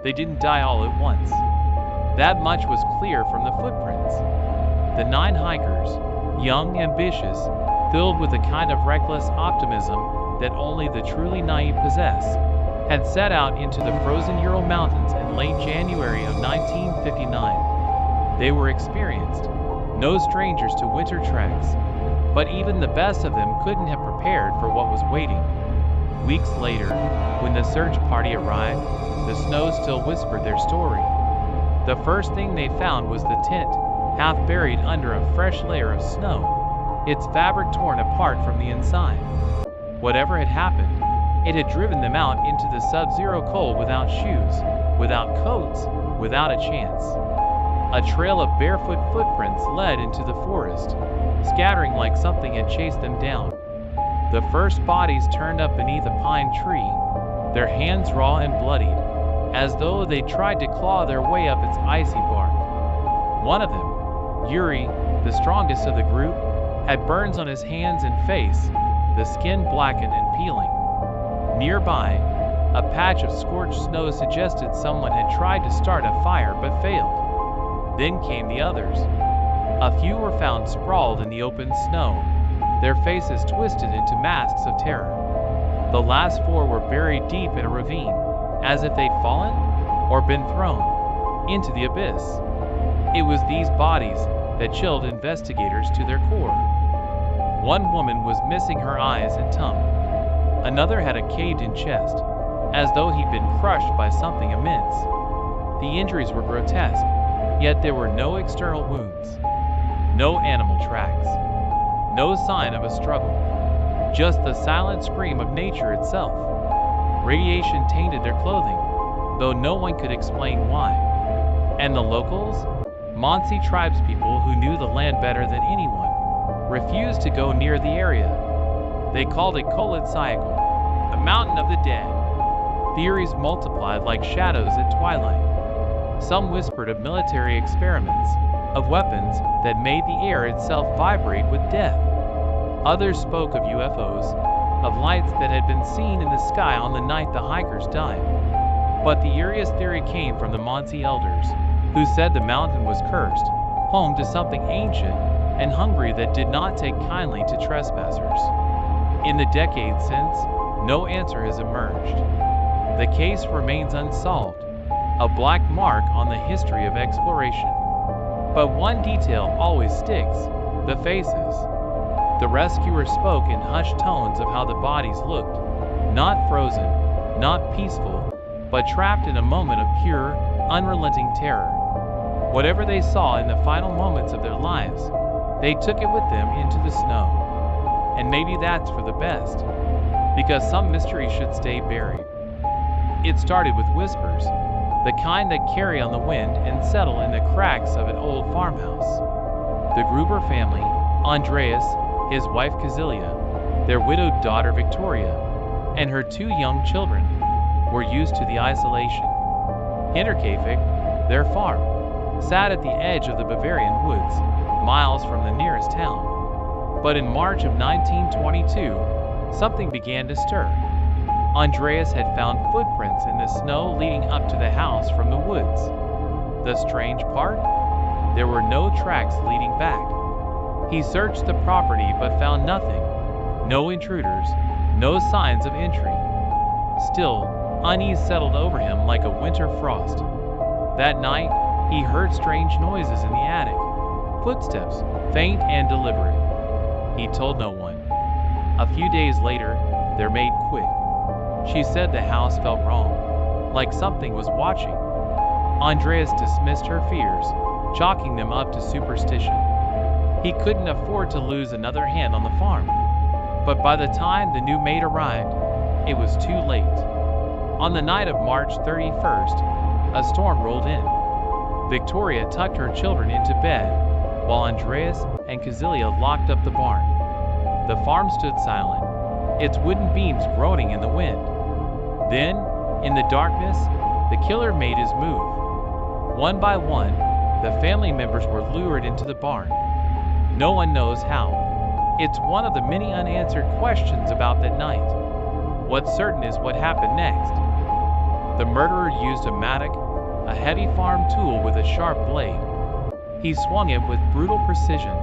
They didn't die all at once. That much was clear from the footprints. The 9 hikers, young, ambitious, filled with a kind of reckless optimism that only the truly naive possess, had set out into the frozen Ural Mountains in late January of 1959. They were experienced, no strangers to winter treks, but even the best of them couldn't have prepared for what was waiting. Weeks later, when the search party arrived, the snow still whispered their story. The first thing they found was the tent, half buried under a fresh layer of snow, its fabric torn apart from the inside. Whatever had happened, it had driven them out into the sub-zero cold without shoes, without coats, without a chance. A trail of barefoot footprints led into the forest, scattering like something had chased them down. The first bodies turned up beneath a pine tree, their hands raw and bloodied, as though they tried to claw their way up its icy bark. One of them, Yuri, the strongest of the group, had burns on his hands and face, the skin blackened and peeling. Nearby, a patch of scorched snow suggested someone had tried to start a fire but failed. Then came the others. A few were found sprawled in the open snow, their faces twisted into masks of terror. The last 4 were buried deep in a ravine, as if they'd fallen, or been thrown, into the abyss. It was these bodies that chilled investigators to their core. One woman was missing her eyes and tongue. Another had a caved-in chest, as though he'd been crushed by something immense. The injuries were grotesque, yet there were no external wounds, no animal tracks, no sign of a struggle, just the silent scream of nature itself. Radiation tainted their clothing, though no one could explain why. And the locals, Mansi tribespeople who knew the land better than anyone, refused to go near the area. They called it Kolet Sayakal, the mountain of the dead. Theories multiplied like shadows at twilight. Some whispered of military experiments, of weapons that made the air itself vibrate with death. Others spoke of UFOs, of lights that had been seen in the sky on the night the hikers died. But the eeriest theory came from the Mansi elders, who said the mountain was cursed, home to something ancient and hungry that did not take kindly to trespassers. In the decades since, no answer has emerged. The case remains unsolved, a black mark on the history of exploration. But one detail always sticks: the faces. The rescuers spoke in hushed tones of how the bodies looked, not frozen, not peaceful, but trapped in a moment of pure, unrelenting terror. Whatever they saw in the final moments of their lives, they took it with them into the snow. And maybe that's for the best, because some mystery should stay buried. It started with whispers, the kind that carry on the wind and settle in the cracks of an old farmhouse. The Gruber family, Andreas, his wife Kazilia, their widowed daughter Victoria, and her 2 young children, were used to the isolation. Hinterkaifeck, their farm, sat at the edge of the Bavarian woods, miles from the nearest town. But in March of 1922, something began to stir. Andreas had found footprints in the snow leading up to the house from the woods. The strange part? There were no tracks leading back. He searched the property but found nothing. No intruders, no signs of entry. Still, unease settled over him like a winter frost. That night, he heard strange noises in the attic. Footsteps, faint and deliberate. He told no one. A few days later, their maid quit. She said the house felt wrong, like something was watching. Andreas dismissed her fears, chalking them up to superstition. He couldn't afford to lose another hand on the farm. But by the time the new maid arrived, it was too late. On the night of March 31st, a storm rolled in. Victoria tucked her children into bed, while Andreas and Kazilia locked up the barn. The farm stood silent, its wooden beams groaning in the wind. Then, in the darkness, the killer made his move. One by one, the family members were lured into the barn. No one knows how. It's one of the many unanswered questions about that night. What's certain is what happened next. The murderer used a mattock, a heavy farm tool with a sharp blade. He swung it with brutal precision,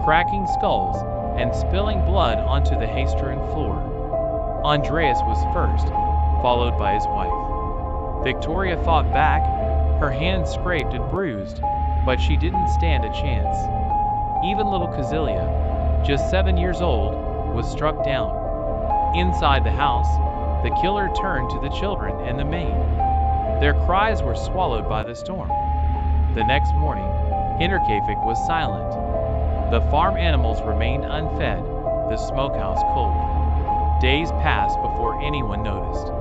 cracking skulls and spilling blood onto the hay-strewn floor. Andreas was first, followed by his wife. Victoria fought back, her hands scraped and bruised, but she didn't stand a chance. Even little Kazilia, just 7 years old, was struck down. Inside the house, the killer turned to the children and the maid. Their cries were swallowed by the storm. The next morning, Hinterkaifeck was silent. The farm animals remained unfed, the smokehouse cold. Days passed before anyone noticed.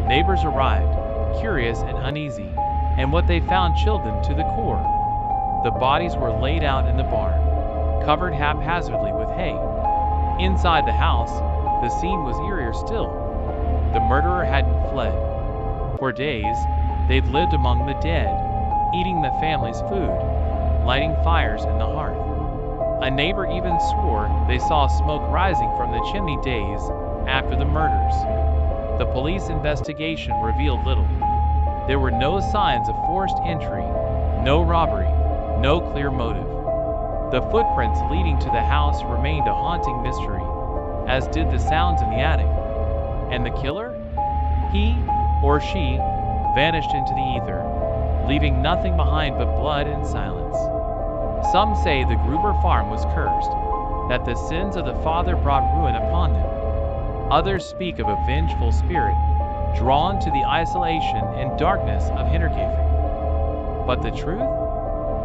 Neighbors arrived, curious and uneasy, and what they found chilled them to the core. The bodies were laid out in the barn, covered haphazardly with hay. Inside the house, the scene was eerier still. The murderer hadn't fled. For days, they'd lived among the dead, eating the family's food, lighting fires in the hearth. A neighbor even swore they saw smoke rising from the chimney days after the murders. The police investigation revealed little. There were no signs of forced entry, no robbery, no clear motive. The footprints leading to the house remained a haunting mystery, as did the sounds in the attic. And the killer? He or she vanished into the ether, leaving nothing behind but blood and silence. Some say the Gruber farm was cursed, that the sins of the father brought ruin upon them. Others speak of a vengeful spirit, drawn to the isolation and darkness of Hinterkaifeck. But the truth?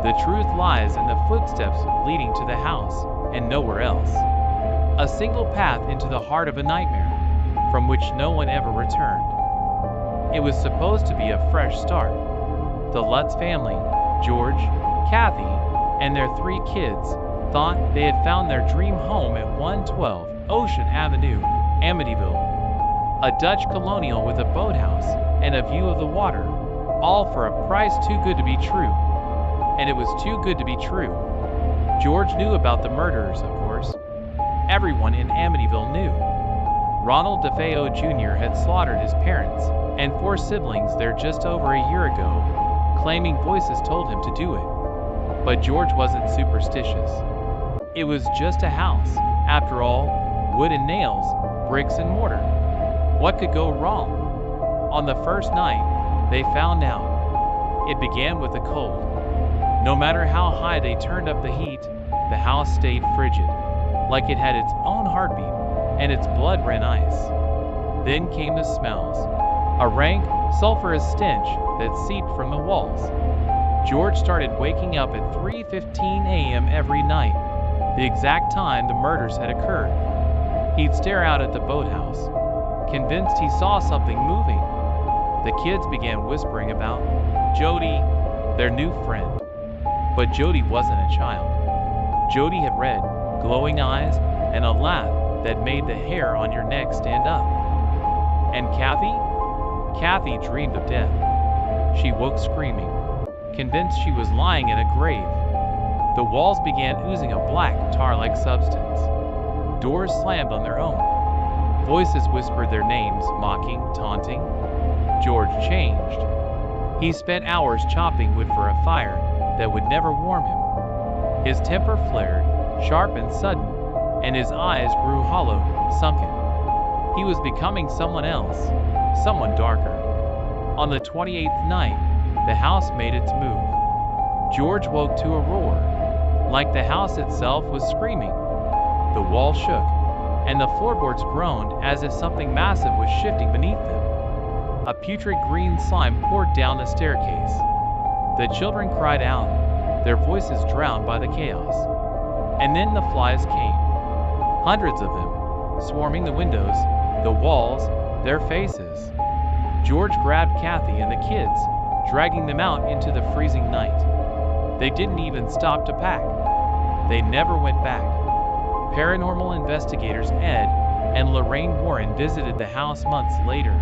The truth lies in the footsteps leading to the house, and nowhere else. A single path into the heart of a nightmare, from which no one ever returned. It was supposed to be a fresh start. The Lutz family, George, Kathy, and their 3 kids, thought they had found their dream home at 112 Ocean Avenue, Amityville. A Dutch colonial with a boathouse and a view of the water, all for a price too good to be true. And it was too good to be true. George knew about the murderers, of course. Everyone in Amityville knew. Ronald DeFeo Jr. had slaughtered his parents and 4 siblings there just over a year ago, claiming voices told him to do it. But George wasn't superstitious. It was just a house, after all, wood and nails, bricks and mortar. What could go wrong? On the first night, they found out. It began with the cold. No matter how high they turned up the heat, the house stayed frigid, like it had its own heartbeat, and its blood ran ice. Then came the smells, a rank, sulfurous stench that seeped from the walls. George started waking up at 3:15 a.m. every night, the exact time the murders had occurred. He'd stare out at the boathouse, convinced he saw something moving. The kids began whispering about Jody, their new friend. But Jody wasn't a child. Jody had red, glowing eyes and a laugh that made the hair on your neck stand up. And Kathy? Kathy dreamed of death. She woke screaming, convinced she was lying in a grave. The walls began oozing a black, tar-like substance. Doors slammed on their own. Voices whispered their names, mocking, taunting. George changed. He spent hours chopping wood for a fire that would never warm him. His temper flared, sharp and sudden, and his eyes grew hollow, sunken. He was becoming someone else, someone darker. On the 28th night, the house made its move. George woke to a roar, like the house itself was screaming. The walls shook, and the floorboards groaned as if something massive was shifting beneath them. A putrid green slime poured down the staircase. The children cried out, their voices drowned by the chaos. And then the flies came. Hundreds of them, swarming the windows, the walls, their faces. George grabbed Kathy and the kids, dragging them out into the freezing night. They didn't even stop to pack. They never went back. Paranormal investigators Ed and Lorraine Warren visited the house months later,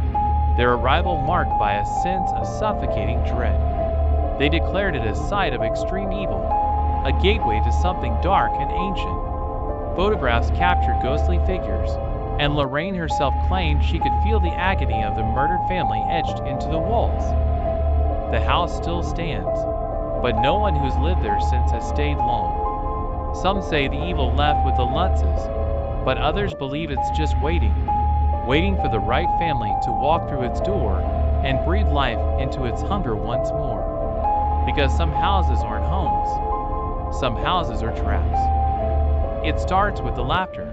their arrival marked by a sense of suffocating dread. They declared it a site of extreme evil, a gateway to something dark and ancient. Photographs captured ghostly figures, and Lorraine herself claimed she could feel the agony of the murdered family etched into the walls. The house still stands, but no one who's lived there since has stayed long. Some say the evil left with the Lutzes, but others believe it's just waiting for the right family to walk through its door and breathe life into its hunger once more. Because some houses aren't homes. Some houses are traps. It starts with the laughter.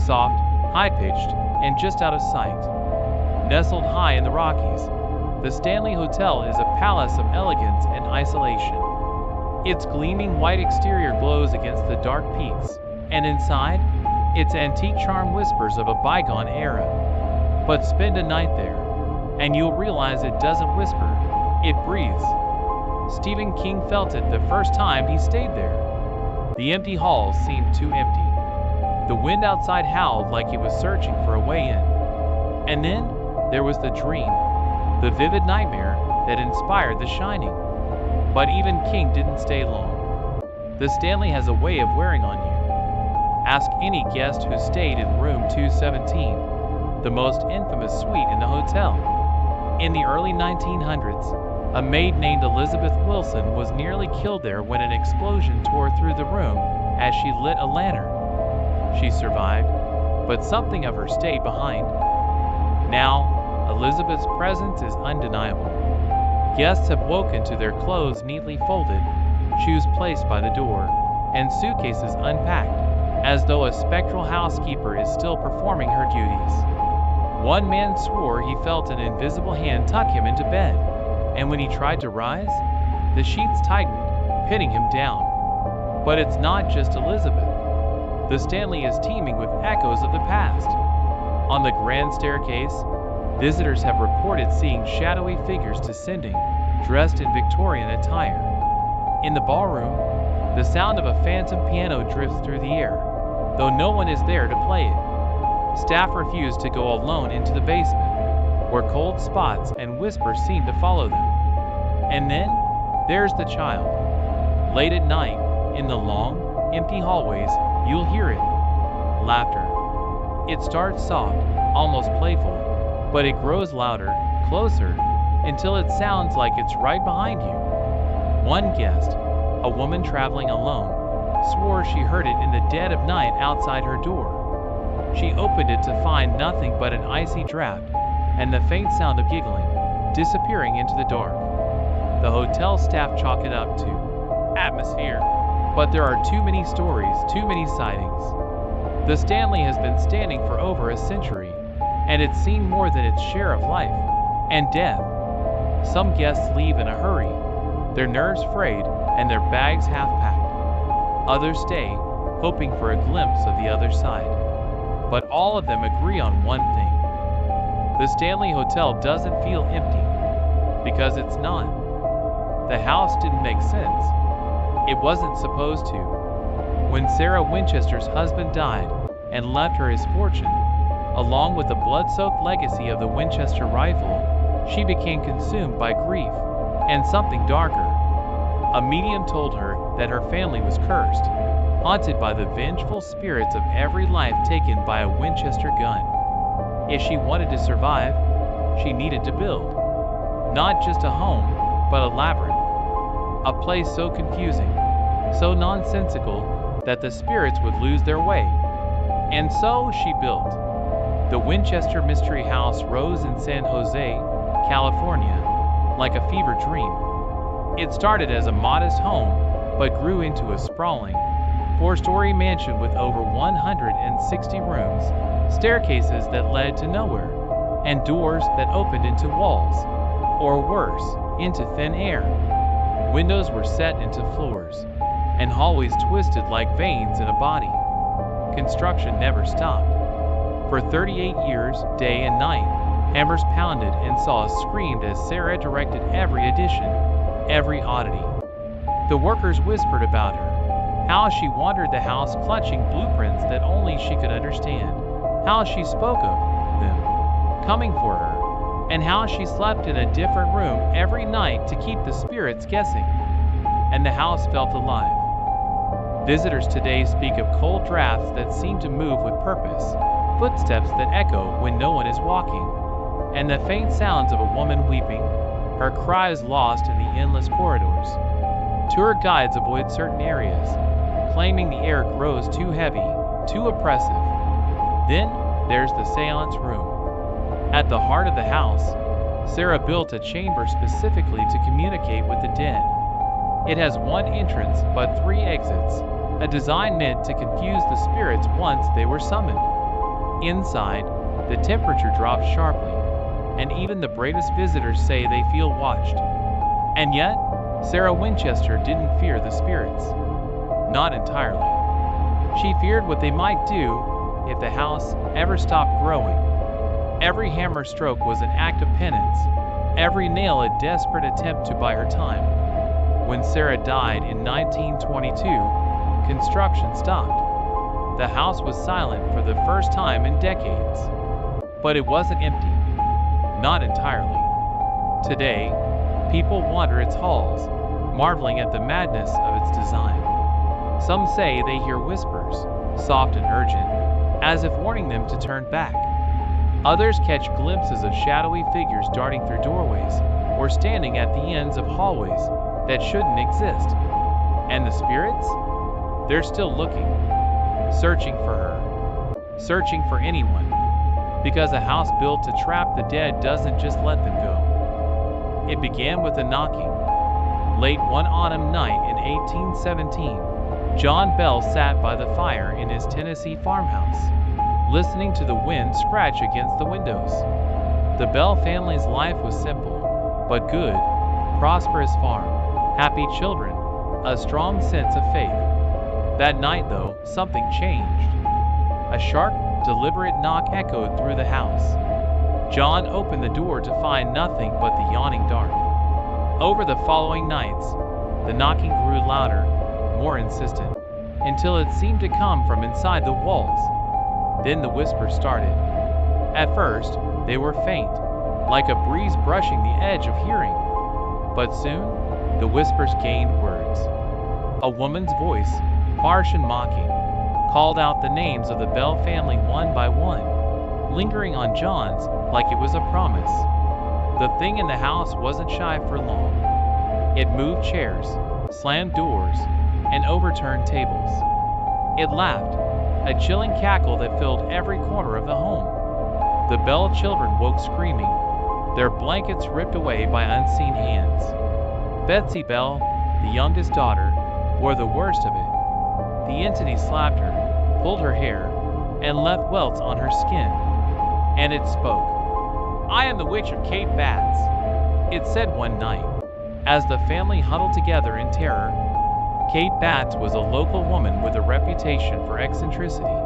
Soft, high-pitched, and just out of sight. Nestled high in the Rockies, the Stanley Hotel is a palace of elegance and isolation. Its gleaming white exterior glows against the dark peaks, and inside, its antique charm whispers of a bygone era. But spend a night there, and you'll realize it doesn't whisper, it breathes. Stephen King felt it the first time he stayed there. The empty halls seemed too empty. The wind outside howled like it was searching for a way in. And then, there was the dream, the vivid nightmare that inspired The Shining. But even King didn't stay long. The Stanley has a way of wearing on you. Ask any guest who stayed in room 217, the most infamous suite in the hotel. In the early 1900s, a maid named Elizabeth Wilson was nearly killed there when an explosion tore through the room as she lit a lantern. She survived, but something of her stayed behind. Now, Elizabeth's presence is undeniable. Guests have woken to their clothes neatly folded, shoes placed by the door, and suitcases unpacked, as though a spectral housekeeper is still performing her duties. One man swore he felt an invisible hand tuck him into bed, and when he tried to rise, the sheets tightened, pinning him down. But it's not just Elizabeth. The Stanley is teeming with echoes of the past. On the grand staircase, visitors have reported seeing shadowy figures descending, dressed in Victorian attire. In the ballroom, the sound of a phantom piano drifts through the air, though no one is there to play it. Staff refuse to go alone into the basement, where cold spots and whispers seem to follow them. And then, there's the child. Late at night, in the long, empty hallways, you'll hear it. Laughter. It starts soft, almost playful, but it grows louder, closer, until it sounds like it's right behind you. One guest, a woman traveling alone, swore she heard it in the dead of night outside her door. She opened it to find nothing but an icy draft, and the faint sound of giggling, disappearing into the dark. The hotel staff chalk it up to atmosphere, but there are too many stories, too many sightings. The Stanley has been standing for over a century, and it's seen more than its share of life and death. Some guests leave in a hurry, their nerves frayed and their bags half-packed. Others stay, hoping for a glimpse of the other side. But all of them agree on one thing. The Stanley Hotel doesn't feel empty, because it's not. The house didn't make sense. It wasn't supposed to. When Sarah Winchester's husband died and left her his fortune, along with the blood-soaked legacy of the Winchester rifle, she became consumed by grief and something darker. A medium told her that her family was cursed, haunted by the vengeful spirits of every life taken by a Winchester gun. If she wanted to survive, she needed to build. Not just a home, but a labyrinth. A place so confusing, so nonsensical, that the spirits would lose their way. And so she built. The Winchester Mystery House rose in San Jose, California, like a fever dream. It started as a modest home, but grew into a sprawling, four-story mansion with over 160 rooms, staircases that led to nowhere, and doors that opened into walls, or worse, into thin air. Windows were set into floors, and hallways twisted like veins in a body. Construction never stopped. For 38 years, day and night, hammers pounded and saws screamed as Sarah directed every addition, every oddity. The workers whispered about her, how she wandered the house clutching blueprints that only she could understand, how she spoke of them, coming for her, and how she slept in a different room every night to keep the spirits guessing. And the house felt alive. Visitors today speak of cold drafts that seem to move with purpose, footsteps that echo when no one is walking, and the faint sounds of a woman weeping, her cries lost in the endless corridors. Tour guides avoid certain areas, claiming the air grows too heavy, too oppressive. Then, there's the seance room. At the heart of the house, Sarah built a chamber specifically to communicate with the dead. It has one entrance but 3 exits, a design meant to confuse the spirits once they were summoned. Inside, the temperature drops sharply, and even the bravest visitors say they feel watched. And yet, Sarah Winchester didn't fear the spirits. Not entirely. She feared what they might do if the house ever stopped growing. Every hammer stroke was an act of penance, every nail a desperate attempt to buy her time. When Sarah died in 1922, construction stopped. The house was silent for the first time in decades. But it wasn't empty. Not entirely. Today, people wander its halls, marveling at the madness of its design. Some say they hear whispers, soft and urgent, as if warning them to turn back. Others catch glimpses of shadowy figures darting through doorways or standing at the ends of hallways that shouldn't exist. And the spirits? They're still looking, searching for her, searching for anyone, because a house built to trap the dead doesn't just let them go. It began with a knocking. Late one autumn night in 1817, John Bell sat by the fire in his Tennessee farmhouse, listening to the wind scratch against the windows. The Bell family's life was simple, but good, prosperous farm, happy children, a strong sense of faith. That night, though, something changed. A sharp, deliberate knock echoed through the house. John opened the door to find nothing but the yawning dark. Over the following nights, the knocking grew louder, more insistent, until it seemed to come from inside the walls. Then the whispers started. At first, they were faint, like a breeze brushing the edge of hearing. But soon, the whispers gained words. A woman's voice, harsh and mocking, called out the names of the Bell family one by one, lingering on John's like it was a promise. The thing in the house wasn't shy for long. It moved chairs, slammed doors, and overturned tables. It laughed, a chilling cackle that filled every corner of the home. The Bell children woke screaming, their blankets ripped away by unseen hands. Betsy Bell, the youngest daughter, bore the worst of it. The entity slapped her, pulled her hair, and left welts on her skin. And it spoke. "I am the witch of Cape Bats," it said one night, as the family huddled together in terror. Kate Batts was a local woman with a reputation for eccentricity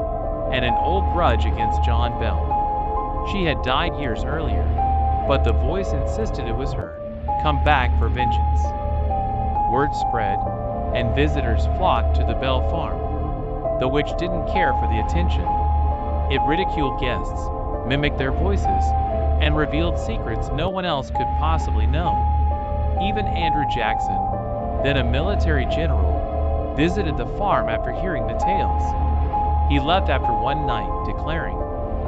and an old grudge against John Bell. She had died years earlier, but the voice insisted it was her. Come back for vengeance. Word spread, and visitors flocked to the Bell farm. The witch didn't care for the attention. It ridiculed guests, mimicked their voices, and revealed secrets no one else could possibly know. Even Andrew Jackson, then a military general, visited the farm after hearing the tales. He left after one night, declaring,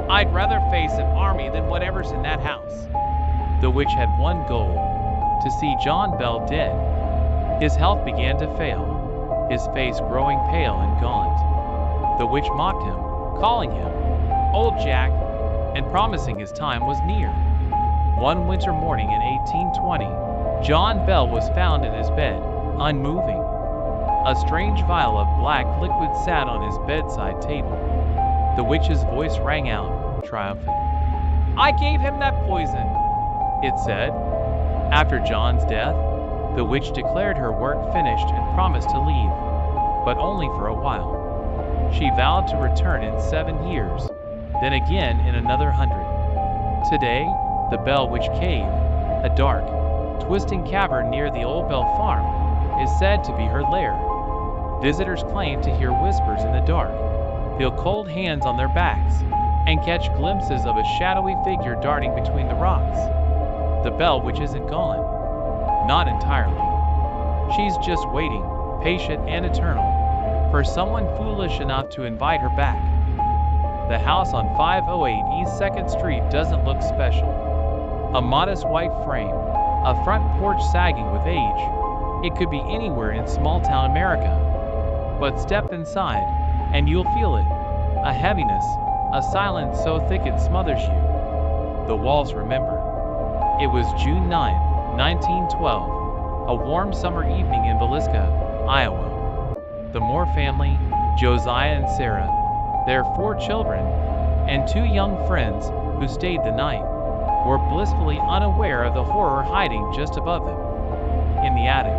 "I'd rather face an army than whatever's in that house." The witch had one goal, to see John Bell dead. His health began to fail, his face growing pale and gaunt. The witch mocked him, calling him Old Jack, and promising his time was near. One winter morning in 1820, John Bell was found in his bed, unmoving. A strange vial of black liquid sat on his bedside table. The witch's voice rang out, triumphant. "I gave him that poison," it said. After John's death, the witch declared her work finished and promised to leave, but only for a while. She vowed to return in 7 years, then again in another 100. Today, the Bell Witch Cave, a dark, twisting cavern near the old Bell farm, is said to be her lair. Visitors claim to hear whispers in the dark, feel cold hands on their backs, and catch glimpses of a shadowy figure darting between the rocks. The Bell Witch isn't gone. Not entirely. She's just waiting, patient and eternal, for someone foolish enough to invite her back. The house on 508 East 2nd Street doesn't look special. A modest white frame, a front porch sagging with age. It could be anywhere in small-town America. But step inside, and you'll feel it. A heaviness, a silence so thick it smothers you. The walls remember. It was June 9, 1912, a warm summer evening in Villisca, Iowa. The Moore family, Josiah and Sarah, their 4 children, and 2 young friends who stayed the night, were blissfully unaware of the horror hiding just above them. In the attic,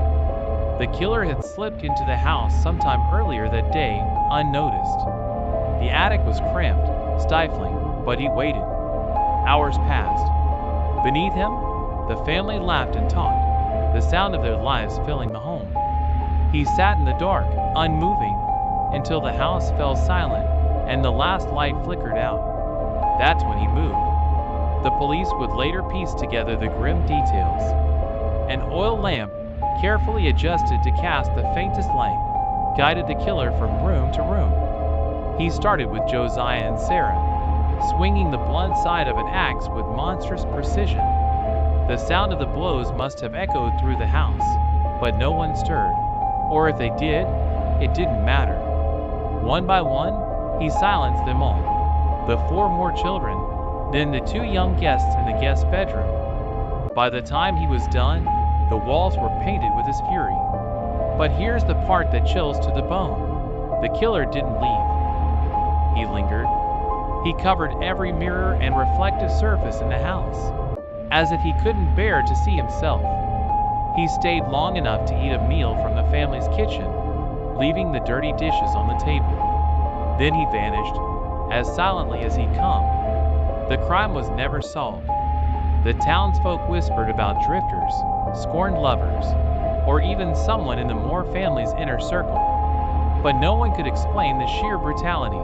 the killer had slipped into the house sometime earlier that day, unnoticed. The attic was cramped, stifling, but he waited. Hours passed. Beneath him, the family laughed and talked, the sound of their lives filling the home. He sat in the dark, unmoving, until the house fell silent and the last light flickered out. That's when he moved. The police would later piece together the grim details. An oil lamp, carefully adjusted to cast the faintest light, guided the killer from room to room. He started with Josiah and Sarah, swinging the blunt side of an axe with monstrous precision. The sound of the blows must have echoed through the house, but no one stirred. Or if they did, it didn't matter. One by one, he silenced them all. The 4 more children, then the 2 young guests in the guest bedroom. By the time he was done, the walls were painted with his fury. But here's the part that chills to the bone. The killer didn't leave. He lingered. He covered every mirror and reflective surface in the house, as if he couldn't bear to see himself. He stayed long enough to eat a meal from the family's kitchen, leaving the dirty dishes on the table. Then he vanished, as silently as he'd come. The crime was never solved. The townsfolk whispered about drifters, scorned lovers, or even someone in the Moore family's inner circle. But no one could explain the sheer brutality,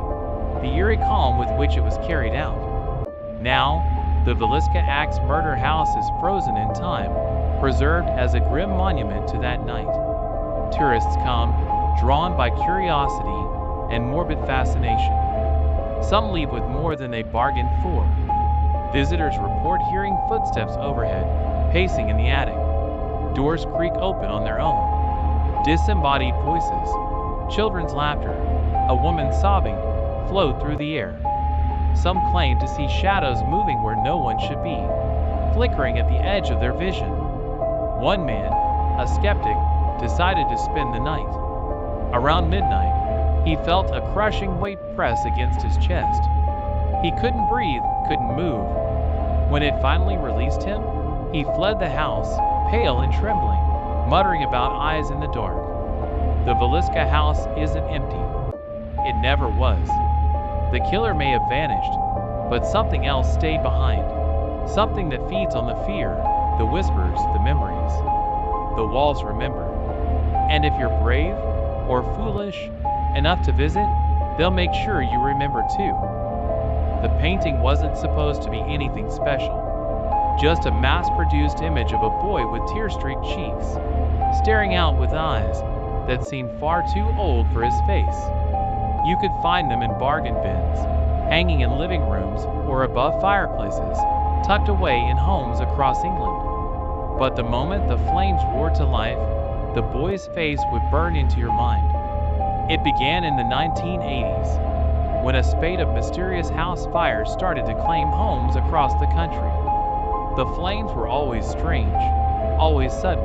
the eerie calm with which it was carried out. Now, the Villisca Axe Murder house is frozen in time, preserved as a grim monument to that night. Tourists come, drawn by curiosity and morbid fascination. Some leave with more than they bargained for. Visitors report hearing footsteps overhead, pacing in the attic. Doors creak open on their own. Disembodied voices, children's laughter, a woman sobbing, float through the air. Some claim to see shadows moving where no one should be, flickering at the edge of their vision. One man, a skeptic, decided to spend the night. Around midnight, he felt a crushing weight press against his chest. He couldn't breathe, couldn't move. When it finally released him, he fled the house, pale and trembling, muttering about eyes in the dark. The Villisca house isn't empty. It never was. The killer may have vanished, but something else stayed behind. Something that feeds on the fear, the whispers, the memories. The walls remember. And if you're brave, or foolish, enough to visit, they'll make sure you remember too. The painting wasn't supposed to be anything special. Just a mass-produced image of a boy with tear-streaked cheeks, staring out with eyes that seemed far too old for his face. You could find them in bargain bins, hanging in living rooms or above fireplaces, tucked away in homes across England. But the moment the flames roared to life, the boy's face would burn into your mind. It began in the 1980s, when a spate of mysterious house fires started to claim homes across the country. The flames were always strange, always sudden.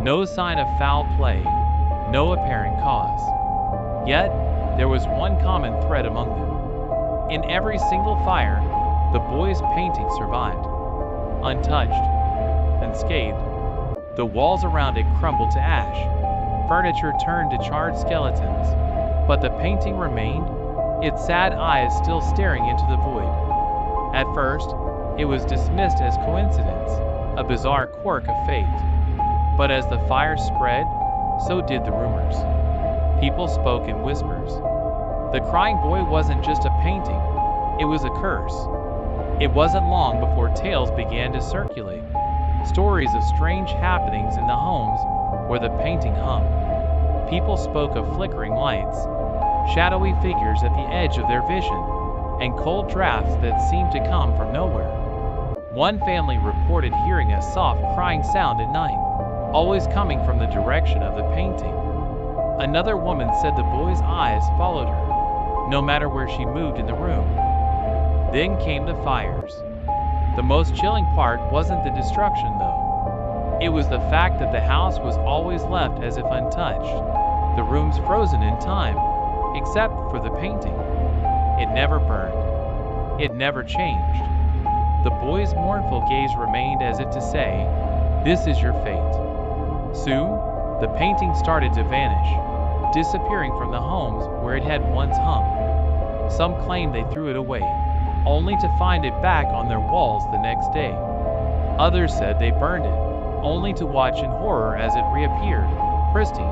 No sign of foul play, no apparent cause. Yet, there was one common thread among them. In every single fire, the boy's painting survived, untouched, unscathed. The walls around it crumbled to ash, furniture turned to charred skeletons, but the painting remained, its sad eyes still staring into the void. At first, it was dismissed as coincidence, a bizarre quirk of fate. But as the fire spread, so did the rumors. People spoke in whispers. The crying boy wasn't just a painting, it was a curse. It wasn't long before tales began to circulate, stories of strange happenings in the homes where the painting hung. People spoke of flickering lights, shadowy figures at the edge of their vision, and cold drafts that seemed to come from nowhere. One family reported hearing a soft crying sound at night, always coming from the direction of the painting. Another woman said the boy's eyes followed her, no matter where she moved in the room. Then came the fires. The most chilling part wasn't the destruction, though. It was the fact that the house was always left as if untouched, the rooms frozen in time, except for the painting. It never burned. It never changed. The boy's mournful gaze remained as if to say, "This is your fate." Soon, the painting started to vanish, disappearing from the homes where it had once hung. Some claimed they threw it away, only to find it back on their walls the next day. Others said they burned it, only to watch in horror as it reappeared, pristine,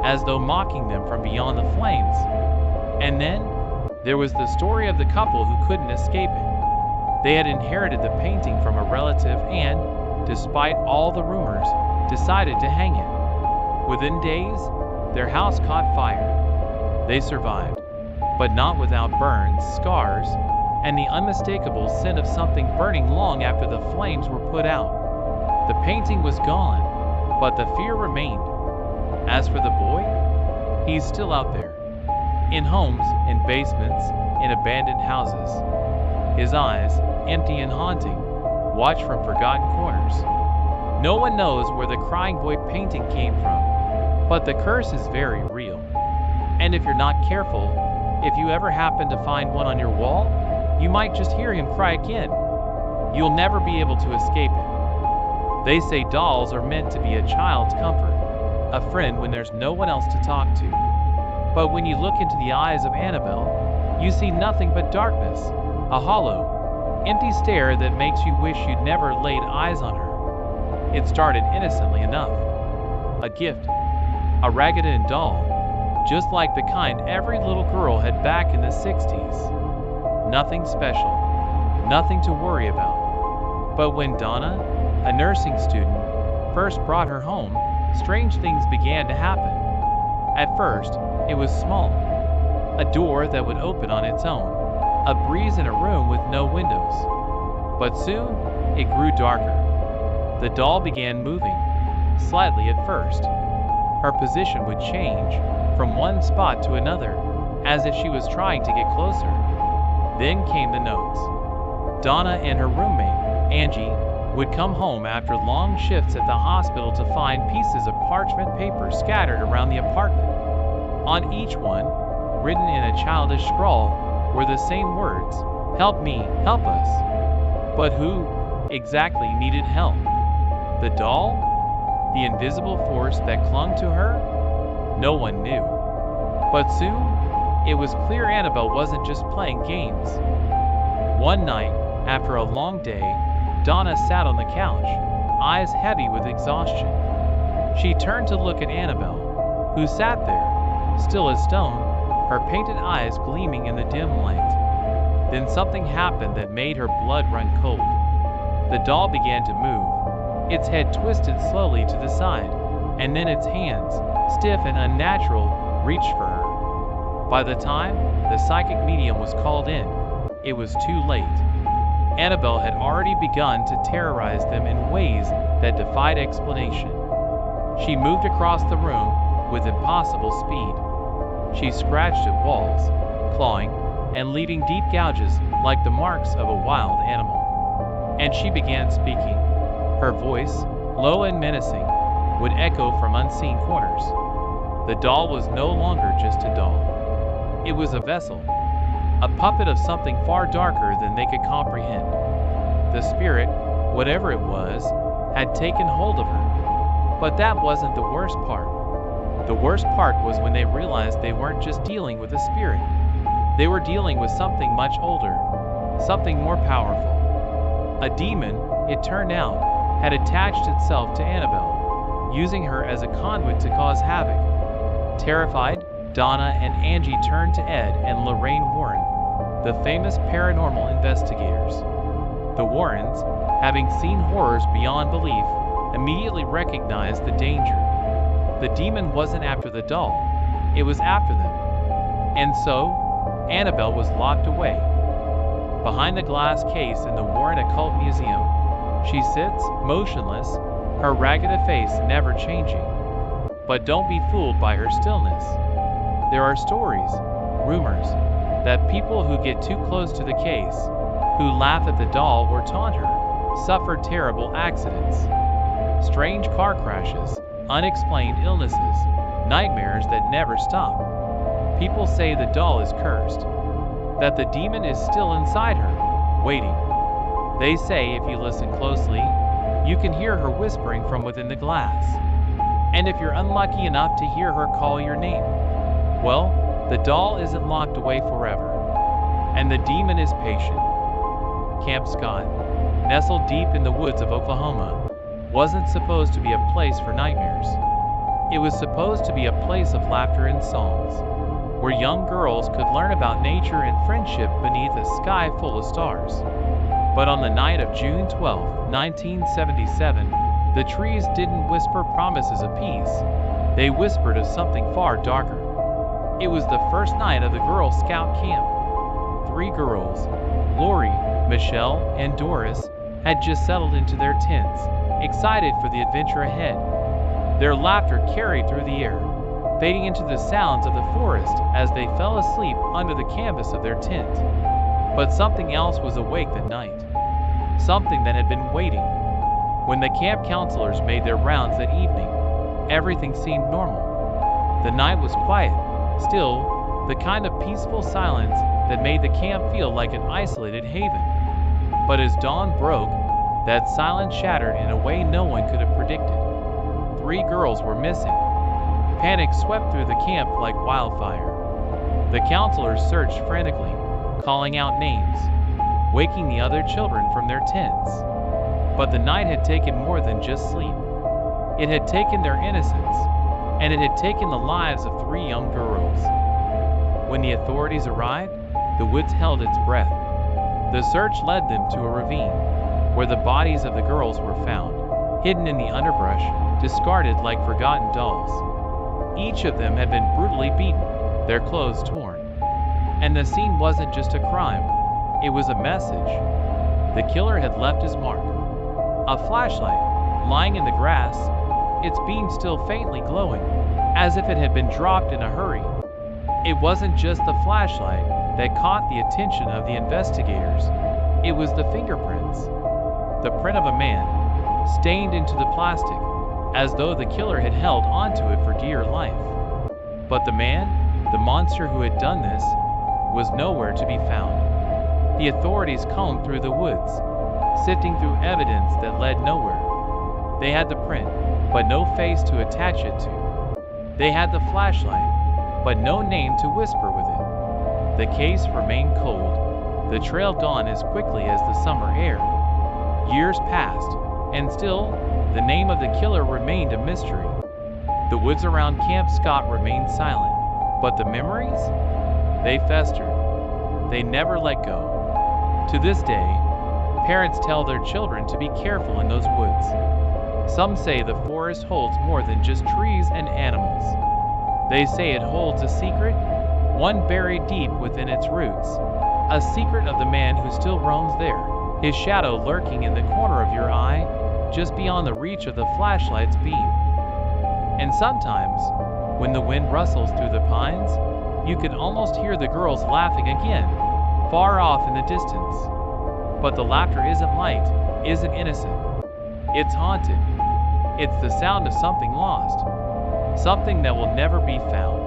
as though mocking them from beyond the flames. And then, there was the story of the couple who couldn't escape it. They had inherited the painting from a relative and, despite all the rumors, decided to hang it. Within days, their house caught fire. They survived, but not without burns, scars, and the unmistakable scent of something burning long after the flames were put out. The painting was gone, but the fear remained. As for the boy, he's still out there. In homes, in basements, in abandoned houses. His eyes, empty and haunting, watch from forgotten corners. No one knows where the crying boy painting came from, but the curse is very real. And if you're not careful, if you ever happen to find one on your wall, you might just hear him cry again. You'll never be able to escape it. They say dolls are meant to be a child's comfort, a friend when there's no one else to talk to. But when you look into the eyes of Annabelle, you see nothing but darkness, a hollow, empty stare that makes you wish you'd never laid eyes on her. It started innocently enough. A gift, a Ragadan doll, just like the kind every little girl had back in the 60s. Nothing special, nothing to worry about. But when Donna, a nursing student, first brought her home, strange things began to happen. At first, it was small. A door that would open on its own. A breeze in a room with no windows. But soon, it grew darker. The doll began moving, slightly at first. Her position would change, from one spot to another, as if she was trying to get closer. Then came the notes. Donna and her roommate, Angie, would come home after long shifts at the hospital to find pieces of parchment paper scattered around the apartment. On each one, written in a childish scrawl, were the same words, "Help me, help us." But who exactly needed help? The doll? The invisible force that clung to her? No one knew. But soon, it was clear Annabelle wasn't just playing games. One night, after a long day, Donna sat on the couch, eyes heavy with exhaustion. She turned to look at Annabelle, who sat there, still as stone, her painted eyes gleaming in the dim light. Then something happened that made her blood run cold. The doll began to move. Its head twisted slowly to the side, and then its hands, stiff and unnatural, reached for her. By the time the psychic medium was called in, it was too late. Annabelle had already begun to terrorize them in ways that defied explanation. She moved across the room with impossible speed. She scratched at walls, clawing, and leaving deep gouges like the marks of a wild animal. And she began speaking. Her voice, low and menacing, would echo from unseen corners. The doll was no longer just a doll. It was a vessel, a puppet of something far darker than they could comprehend. The spirit, whatever it was, had taken hold of her. But that wasn't the worst part. The worst part was when they realized they weren't just dealing with a spirit. They were dealing with something much older, something more powerful. A demon, it turned out, had attached itself to Annabelle, using her as a conduit to cause havoc. Terrified, Donna and Angie turned to Ed and Lorraine Warren, the famous paranormal investigators. The Warrens, having seen horrors beyond belief, immediately recognized the danger. The demon wasn't after the doll, it was after them. And so, Annabelle was locked away, Behind the glass case in the Warren Occult Museum, she sits, motionless, her ragged face never changing. But don't be fooled by her stillness. There are stories, rumors, that people who get too close to the case, who laugh at the doll or taunt her, suffer terrible accidents. Strange car crashes, unexplained illnesses, nightmares that never stop. People say the doll is cursed, that the demon is still inside her, waiting. They say if you listen closely, you can hear her whispering from within the glass. And if you're unlucky enough to hear her call your name, well, the doll isn't locked away forever, and the demon is patient. Camp Scott, nestled deep in the woods of Oklahoma, wasn't supposed to be a place for nightmares. It was supposed to be a place of laughter and songs, where young girls could learn about nature and friendship beneath a sky full of stars. But on the night of June 12, 1977, the trees didn't whisper promises of peace. They whispered of something far darker. It was the first night of the Girl Scout camp. 3 girls, Lori, Michelle, and Doris, had just settled into their tents, excited for the adventure ahead. Their laughter carried through the air, fading into the sounds of the forest as they fell asleep under the canvas of their tent. But something else was awake that night. Something that had been waiting. When the camp counselors made their rounds that evening, everything seemed normal. The night was quiet, still, the kind of peaceful silence that made the camp feel like an isolated haven. But as dawn broke, that silence shattered in a way no one could have predicted. 3 girls were missing. Panic swept through the camp like wildfire. The counselors searched frantically, calling out names, waking the other children from their tents. But the night had taken more than just sleep. It had taken their innocence, and it had taken the lives of 3 young girls. When the authorities arrived, the woods held its breath. The search led them to a ravine, where the bodies of the girls were found, hidden in the underbrush, discarded like forgotten dolls. Each of them had been brutally beaten, their clothes torn. And the scene wasn't just a crime, it was a message. The killer had left his mark. A flashlight, lying in the grass, its beam still faintly glowing, as if it had been dropped in a hurry. It wasn't just the flashlight that caught the attention of the investigators. It was the fingerprints. The print of a man, stained into the plastic, as though the killer had held onto it for dear life. But the man, the monster who had done this, was nowhere to be found. The authorities combed through the woods, sifting through evidence that led nowhere. They had the print, but no face to attach it to. They had the flashlight, but no name to whisper with it. The case remained cold. The trail gone as quickly as the summer air. Years passed, and still, the name of the killer remained a mystery. The woods around Camp Scott remained silent, but the memories? They festered. They never let go. To this day, parents tell their children to be careful in those woods. Some say the forest holds more than just trees and animals. They say it holds a secret, one buried deep within its roots. A secret of the man who still roams there, his shadow lurking in the corner of your eye, just beyond the reach of the flashlight's beam. And sometimes, when the wind rustles through the pines, you can almost hear the girls laughing again, far off in the distance. But the laughter isn't light, isn't innocent. It's haunted. It's the sound of something lost, something that will never be found.